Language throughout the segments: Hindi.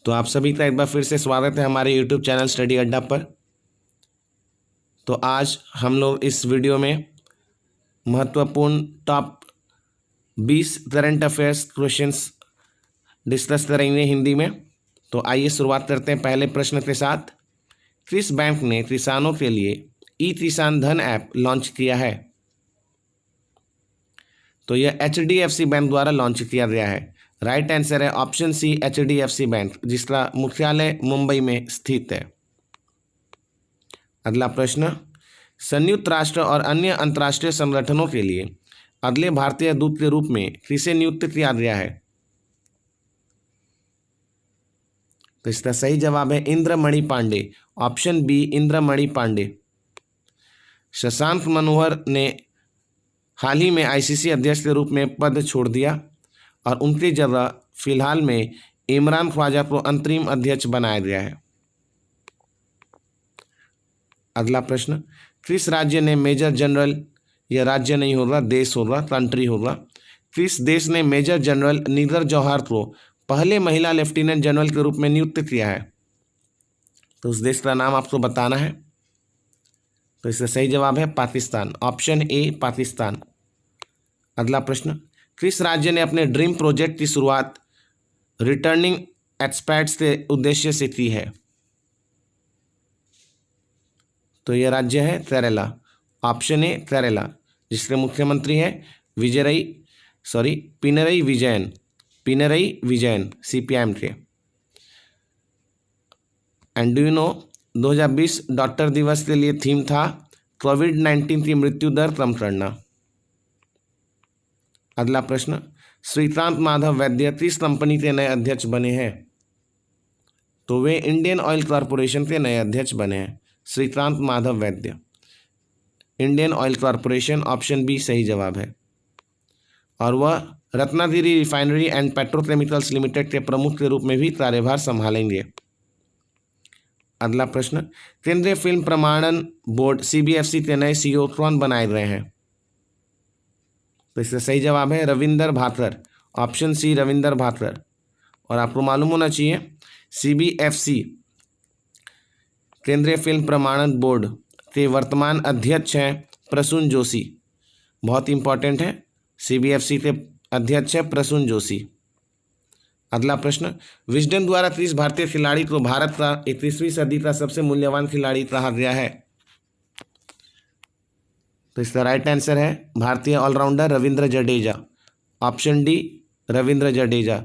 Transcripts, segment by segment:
तो आप सभी का एक बार फिर से स्वागत है हमारे YouTube चैनल स्टडी अड्डा पर। तो आज हम लोग इस वीडियो में महत्वपूर्ण top 20 current affairs questions discuss करेंगे हिंदी में। तो आइए शुरुआत करते हैं पहले प्रश्न के साथ। किस बैंक ने किसानों के लिए ई किसान धन ऐप लॉन्च किया है? तो यह HDFC बैंक द्वारा लॉन्च किया गया है। राइट आंसर है ऑप्शन सी, HDFC बैंक, जिसका मुख्यालय मुंबई में स्थित है। अगला प्रश्न, संयुक्त राष्ट्र और अन्य अंतर्राष्ट्रीय संगठनों के लिए अगले भारतीय दूत के रूप में किसे नियुक्त किया गया है? तो इसका सही जवाब है इंद्रमणि पांडे, ऑप्शन बी इंद्रमणि पांडे। शशांक मनोहर ने हाल ही में ICC अध्यक्ष के रूप में पद छोड़ दिया और उनकी जगह फिलहाल में इमरान ख्वाजा को अंतरिम अध्यक्ष बनाया गया है। अगला प्रश्न, किस राज्य ने मेजर जनरल, यह राज्य नहीं होगा, देश होगा, कंट्री होगा, किस देश ने मेजर जनरल नीरज जौहर को पहले महिला लेफ्टिनेंट जनरल के रूप में नियुक्त किया है? तो उस देश का नाम आपको बताना है। तो इसका सही जवाब है पाकिस्तान, ऑप्शन ए पाकिस्तान। अगला प्रश्न, किस राज्य ने अपने ड्रीम प्रोजेक्ट की शुरुआत रिटर्निंग एक्सपैट्स के उद्देश्य से की है? तो यह राज्य है केरला, ऑप्शन ए केरला, जिसके मुख्यमंत्री है पिनरई विजयन CPIM के। And do you no 2020 doctor दिवस के लिए थीम था कोविड-19 की मृत्यु दर कम करना। अगला प्रश्न, श्रीकांत माधव वैद्य किस कंपनी के नए अध्यक्ष बने हैं? तो वे इंडियन ऑयल कॉरपोरेशन के नए अध्यक्ष बने हैं। Shrikant Madhav Vaidya, Indian oil corporation, option B सही जवाब है। और वह Ratnagiri refinery and petrochemicals limited के प्रमुख के रूप में भी कार्यभार संभालेंगे। अगला प्रश्न, केंद्रीय फिल्म प्रमाणन बोर्ड CBFC के नए CEO कौन बनाए गए हैं? तो इसका सही जवाब है रविंदर भाकर, ऑप्शन सी रविंदर भाकर। और आपको मालूम होना चाहिए CBFC केंद्रीय फिल्म प्रमाणन बोर्ड के वर्तमान अध्यक्ष हैं प्रसून जोशी। बहुत इंपॉर्टेंट है, CBFC के अध्यक्ष है प्रसून जोशी। अगला प्रश्न, विजडन द्वारा किस भारतीय खिलाड़ी को भारत का 21वीं सदी का सबसे मूल्यवान खिलाड़ी कहा गया है? तो इसका राइट आंसर है भारतीय allrounder Ravindra Jadeja, option D Ravindra Jadeja.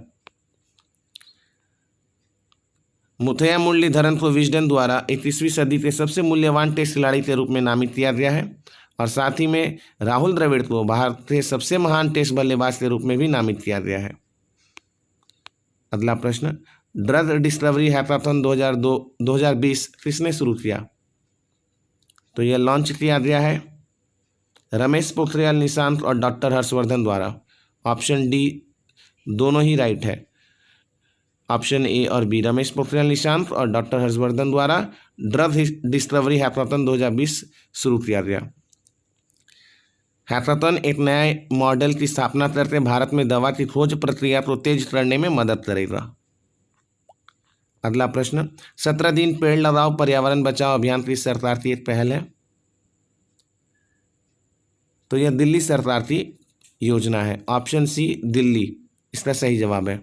Muthiah Muralidaran को विजडन द्वारा 21वीं सदी के सबसे मूल्यवान टेस्ट खिलाड़ी के रूप में नामित किया गया है और साथ ही में राहुल द्रविड़ को भारत के सबसे महान टेस्ट बल्लेबाज के रूप में भी नामित किया गया है। अगला प्रश्न, ड्रग डिस्कवरी हैकाथन 2020 किसने शुरू किया? तो यह लॉन्च किया गया है रमेश पोखरियाल निशंक और डॉक्टर हर्षवर्धन द्वारा। ऑप्शन डी दोनों ही राइट है, ऑप्शन ए और बी, रमेश पोखरियाल निशंक और डॉक्टर हर्षवर्धन द्वारा ड्रग डिस्कवरी हैकाथन 2020 शुरू किया गया। हैकाथन एक नए मॉडल की स्थापना करके भारत में दवा की खोज प्रक्रिया को तेज करने में मदद करेगा। अगला प्रश्न, 17 दिन पेड़ लगाओ पर्यावरण बचाओ अभियान की सरकार की एक पहल है? तो यह दिल्ली सरकार की योजना है, ऑप्शन सी दिल्ली इसका सही जवाब है।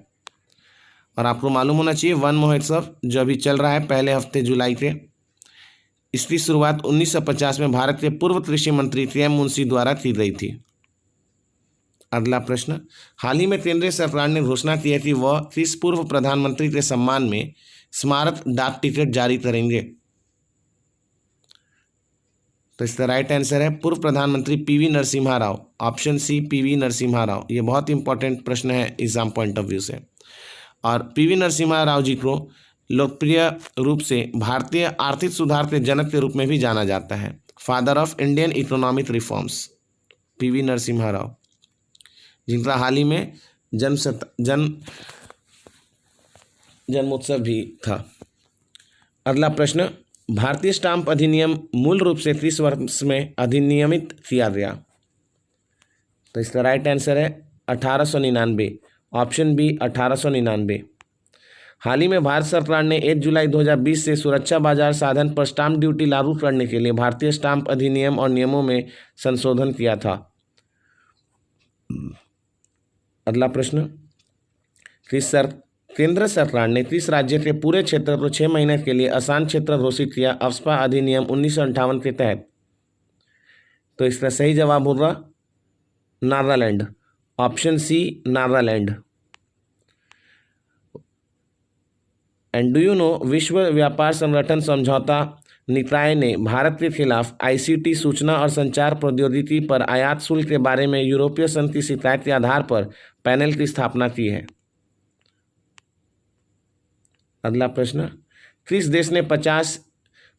और आपको मालूम होना चाहिए वन महोत्सव जो अभी चल रहा है पहले हफ्ते जुलाई के, इसकी शुरुआत 1950 में भारत के पूर्व कृषि मंत्री TM मुंशी द्वारा की गई थी। अगला प्रश्न, हाल ही में केंद्रीय सरकार ने घोषणा की है कि वह किस पूर्व प्रधानमंत्री के सम्मान में स्मारक डाक टिकट जारी करेंगे? तो इसका राइट आंसर है पूर्व प्रधानमंत्री PV Narasimha Rao, option C PV Narasimha Rao. ये बहुत इंपॉर्टेंट प्रश्न है एग्जाम पॉइंट ऑफ व्यू से। और PV नरसिम्हा राव जी को लोकप्रिय रूप से भारतीय आर्थिक सुधार के जनक के रूप में भी जाना जाता है, father of Indian economic reforms, PV Narasimha Rao, जिनका हाल ही में जन्मोत्सव भी था। अगला प्रश्न, भारतीय स्टाम्प अधिनियम मूल रूप से किस वर्ष में अधिनियमित किया गया? तो इसका राइट आंसर है 1899, ऑप्शन बी 1899। हाल ही में भारत सरकार ने 1 जुलाई 2020 से सुरक्षा बाजार साधन पर स्टाम्प ड्यूटी लागू करने के लिए भारतीय स्टाम्प अधिनियम और नियमों में संशोधन किया था। अगला प्रश्न, केंद्र सरकार ने किस राज्य के पूरे क्षेत्र को 6 महीने के लिए आसान क्षेत्र घोषित किया अफ्स्पा अधिनियम 1958 के तहत? तो इसका सही जवाब होगा Nagaland, option C Nagaland. And do you know, विश्व व्यापार संगठन समझौता निकाय ने भारत के खिलाफ आईसीटी सूचना और संचार प्रौद्योगिकी पर आयात शुल्क के बारे में यूरोपीय संघ की शिकायत के आधार पर पैनल की स्थापना की है। अगला प्रश्न, किस देश ने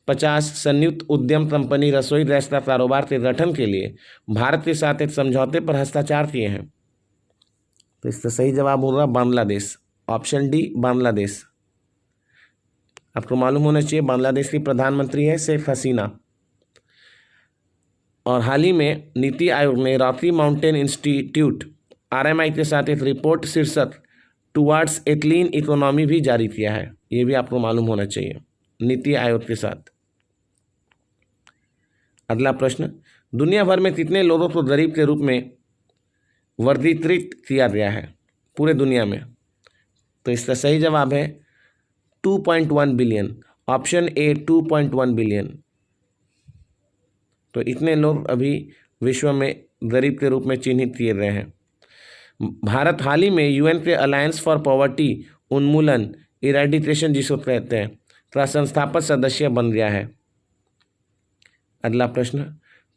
50 संयुक्त उद्यम कंपनी रसोई गैस का कारोबार के गठन के लिए भारत के साथ एक समझौते पर हस्ताक्षर किए हैं? तो इसका सही जवाब होगा बांग्लादेश, ऑप्शन डी बांग्लादेश। आपको मालूम होना चाहिए बांग्लादेश की प्रधानमंत्री है शेख हसीना। और हाल ही में नीति आयोग ने रॉकी माउंटेन इंस्टीट्यूट आरएमआई के साथ एक रिपोर्ट शीर्षक टुवार्ड्स ए क्लीन इकोनॉमी भी जारी किया है। ये भी आपको मालूम होना चाहिए, नीति आयोग के साथ। अगला प्रश्न, दुनिया भर में कितने लोगों को गरीब के रूप में वर्गीकृत किया गया है पूरे दुनिया में? तो इसका सही जवाब है 2.1 बिलियन, ऑप्शन ए 2.1 बिलियन। तो इतने लोग अभी विश्व में गरीब के रूप में चिन्हित किए गए हैं। भारत हाल ही में यूएन के अलायंस फॉर पॉवर्टी उन्मूलन इरेडिकेशन जिसको कहते हैं का संस्थापक सदस्य बन गया है। अगला प्रश्न,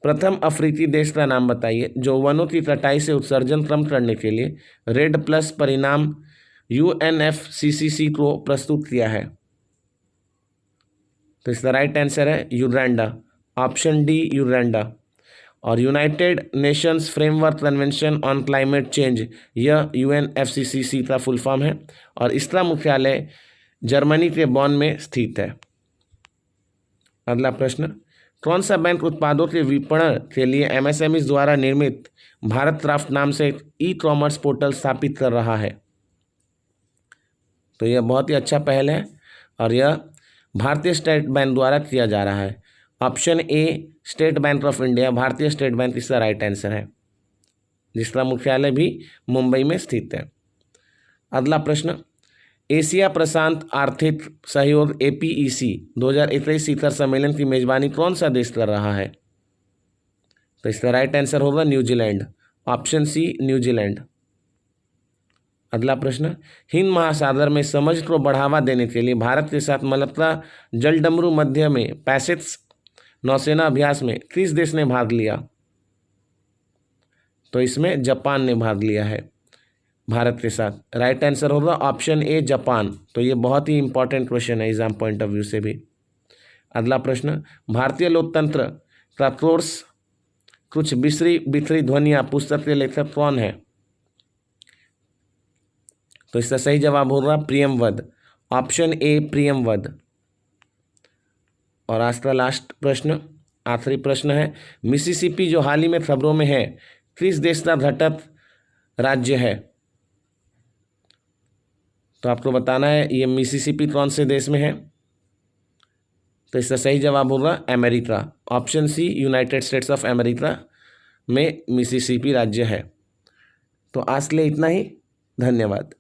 प्रथम अफ्रीकी देश का नाम बताइए जो वनों की कटाई से उत्सर्जन कम करने के लिए रेड प्लस परिणाम UNFCCC को प्रस्तुत किया है? तो इसका राइट आंसर है युगांडा, ऑप्शन डी युगांडा। और United Nations framework convention on climate change, यह UNFCCC का फुल फॉर्म है और इसका मुख्यालय जर्मनी के बॉन में स्थित है। अगला प्रश्न, कौन सा बैंक उत्पादों के विपणन के लिए MSMEs द्वारा निर्मित भारत क्राफ्ट नाम से एक ई-कॉमर्स पोर्टल स्थापित कर रहा है? तो यह बहुत ही अच्छा पहल है और यह भारतीय स्टेट बैंक द्वारा किया जा रहा है। Option A state bank of India, भारतीय स्टेट बैंक इसका राइट आंसर है, जिसका मुख्यालय भी मुंबई में स्थित है। अगला प्रश्न, एशिया प्रशांत आर्थिक सहयोग APEC 2021 शिखर सम्मेलन की मेजबानी कौन सा देश कर रहा है? तो इसका राइट आंसर होगा न्यूजीलैंड, ऑप्शन सी न्यूजीलैंड। अगला प्रश्न, हिंद महासागर में समझ को बढ़ावा देने के लिए भारत के साथ मलक्का जलडमरू मध्य में पैसेज नौसेना अभ्यास में किस देश ने भाग लिया? तो इसमें जापान ने भाग लिया है भारत के साथ। राइट आंसर होगा ऑप्शन ए जापान। तो ये बहुत ही इंपॉर्टेंट क्वेश्चन है एग्जाम पॉइंट ऑफ व्यू से भी। अगला प्रश्न, भारतीय लोकतंत्र का कोर्स कुछ बिखरी बिखरी ध्वनियाँ पुस्तक के लेखक कौन है? तो इसका सही जवाब होगा प्रियमवद, ऑप्शन ए प्रियमवद। और आज का लास्ट प्रश्न, आखिरी प्रश्न है, मिसिसिपी जो हाल ही में खबरों में है किस देश का घटक राज्य है? तो आपको बताना है ये मिसिसिपी कौन से देश में है। तो इसका सही जवाब होगा America, option C United States of America में मिसिसिपी राज्य है। तो आज के लिए इतना ही, धन्यवाद।